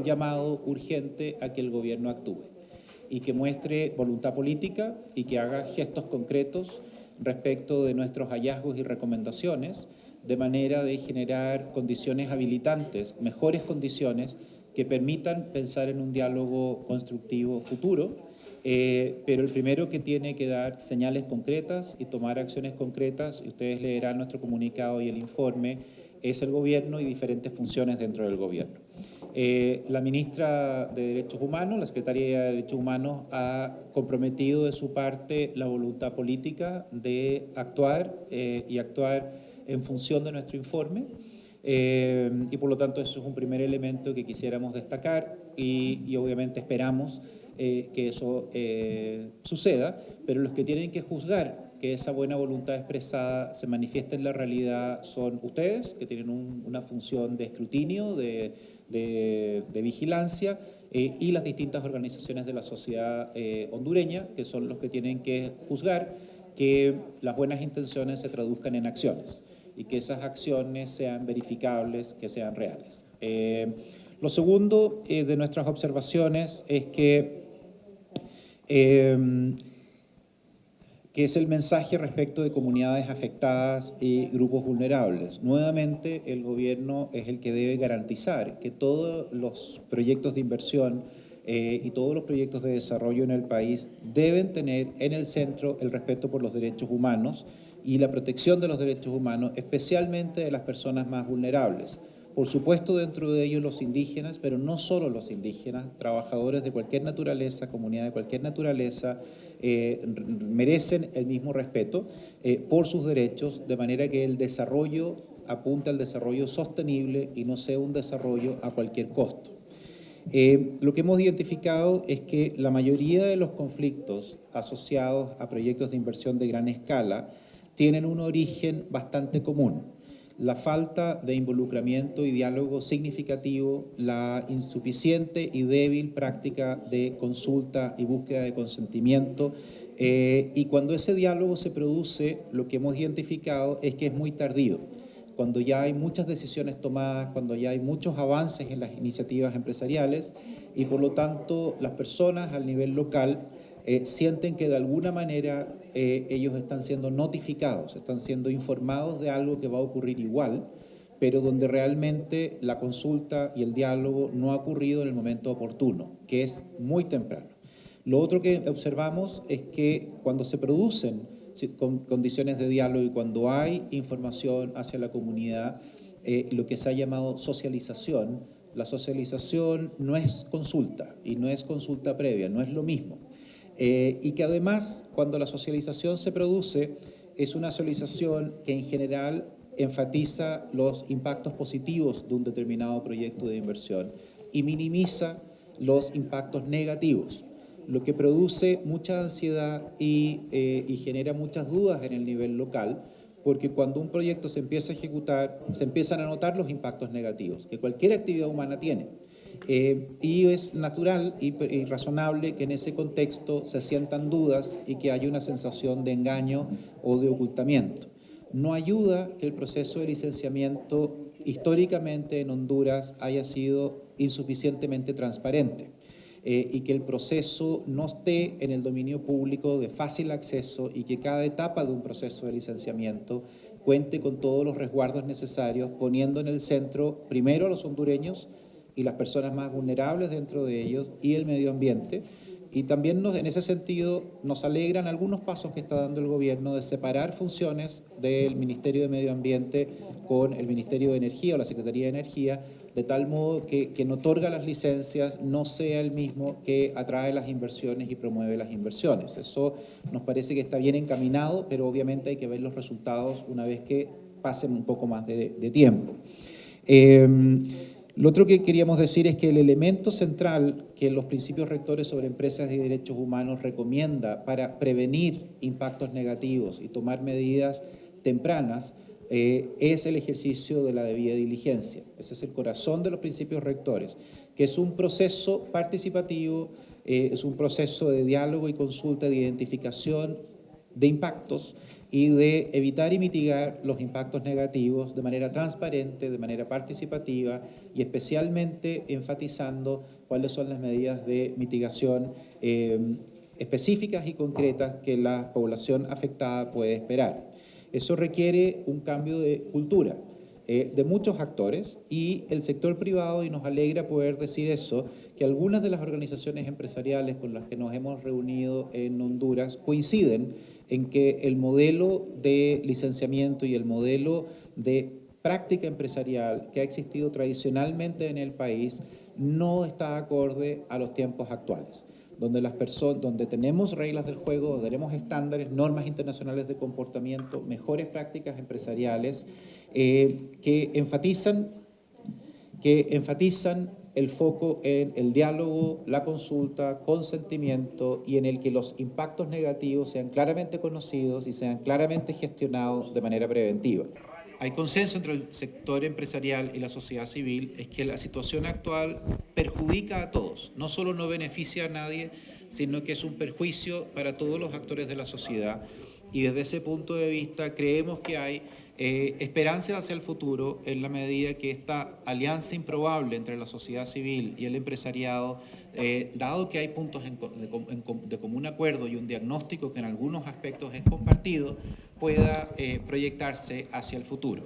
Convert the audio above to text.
llamado urgente a que el gobierno actúe y que muestre voluntad política y que haga gestos concretos respecto de nuestros hallazgos y recomendaciones, de manera de generar condiciones habilitantes, mejores condiciones que permitan pensar en un diálogo constructivo futuro, pero el primero que tiene que dar señales concretas y tomar acciones concretas, y ustedes leerán nuestro comunicado y el informe, es el gobierno y diferentes funciones dentro del gobierno. La ministra de Derechos Humanos, la secretaria de Derechos Humanos, ha comprometido de su parte la voluntad política de actuar y actuar en función de nuestro informe. Y por lo tanto eso es un primer elemento que quisiéramos destacar y obviamente esperamos que eso suceda, pero los que tienen que juzgar que esa buena voluntad expresada se manifiesta en la realidad son ustedes, que tienen una función de escrutinio, de vigilancia, y las distintas organizaciones de la sociedad hondureña, que son los que tienen que juzgar que las buenas intenciones se traduzcan en acciones y que esas acciones sean verificables, que sean reales. Lo segundo de nuestras observaciones es que es el mensaje respecto de comunidades afectadas y grupos vulnerables. Nuevamente, el gobierno es el que debe garantizar que todos los proyectos de inversión y todos los proyectos de desarrollo en el país deben tener en el centro el respeto por los derechos humanos y la protección de los derechos humanos, especialmente de las personas más vulnerables. Por supuesto, dentro de ellos los indígenas, pero no solo los indígenas, trabajadores de cualquier naturaleza, comunidad de cualquier naturaleza, merecen el mismo respeto por sus derechos, de manera que el desarrollo apunte al desarrollo sostenible y no sea un desarrollo a cualquier costo. Lo que hemos identificado es que la mayoría de los conflictos asociados a proyectos de inversión de gran escala tienen un origen bastante común. La falta de involucramiento y diálogo significativo, la insuficiente y débil práctica de consulta y búsqueda de consentimiento, y cuando ese diálogo se produce, lo que hemos identificado es que es muy tardío, cuando ya hay muchas decisiones tomadas, cuando ya hay muchos avances en las iniciativas empresariales y por lo tanto las personas al nivel local sienten que de alguna manera ellos están siendo notificados, están siendo informados de algo que va a ocurrir igual, pero donde realmente la consulta y el diálogo no ha ocurrido en el momento oportuno, que es muy temprano. Lo otro que observamos es que cuando se producen condiciones de diálogo y cuando hay información hacia la comunidad, lo que se ha llamado socialización, la socialización no es consulta y no es consulta previa, no es lo mismo. Y que además, cuando la socialización se produce, es una socialización que en general enfatiza los impactos positivos de un determinado proyecto de inversión y minimiza los impactos negativos, lo que produce mucha ansiedad y genera muchas dudas en el nivel local, porque cuando un proyecto se empieza a ejecutar, se empiezan a notar los impactos negativos que cualquier actividad humana tiene. Y es natural y razonable que en ese contexto se sientan dudas y que haya una sensación de engaño o de ocultamiento. No ayuda que el proceso de licenciamiento históricamente en Honduras haya sido insuficientemente transparente y que el proceso no esté en el dominio público de fácil acceso y que cada etapa de un proceso de licenciamiento cuente con todos los resguardos necesarios, poniendo en el centro primero a los hondureños y las personas más vulnerables dentro de ellos y el medio ambiente. Y también en ese sentido nos alegran algunos pasos que está dando el gobierno de separar funciones del Ministerio de Medio Ambiente con el Ministerio de Energía o la Secretaría de Energía, de tal modo que quien otorga las licencias no sea el mismo que atrae las inversiones y promueve las inversiones. Eso nos parece que está bien encaminado, pero obviamente hay que ver los resultados una vez que pasen un poco más de tiempo. Lo otro que queríamos decir es que el elemento central que los principios rectores sobre empresas y derechos humanos recomienda para prevenir impactos negativos y tomar medidas tempranas es el ejercicio de la debida diligencia. Ese es el corazón de los principios rectores, que es un proceso participativo, es un proceso de diálogo y consulta, de identificación de impactos y de evitar y mitigar los impactos negativos de manera transparente, de manera participativa y especialmente enfatizando cuáles son las medidas de mitigación específicas y concretas que la población afectada puede esperar. Eso requiere un cambio de cultura de muchos actores y el sector privado, y nos alegra poder decir eso, que algunas de las organizaciones empresariales con las que nos hemos reunido en Honduras coinciden en que el modelo de licenciamiento y el modelo de práctica empresarial que ha existido tradicionalmente en el país no está acorde a los tiempos actuales, donde tenemos reglas del juego, donde tenemos estándares, normas internacionales de comportamiento, mejores prácticas empresariales que enfatizan el foco en el diálogo, la consulta, consentimiento y en el que los impactos negativos sean claramente conocidos y sean claramente gestionados de manera preventiva. Hay consenso entre el sector empresarial y la sociedad civil, es que la situación actual perjudica a todos, no solo no beneficia a nadie, sino que es un perjuicio para todos los actores de la sociedad. Y desde ese punto de vista creemos que hay esperanza hacia el futuro en la medida que esta alianza improbable entre la sociedad civil y el empresariado, dado que hay puntos de común acuerdo y un diagnóstico que en algunos aspectos es compartido, pueda proyectarse hacia el futuro.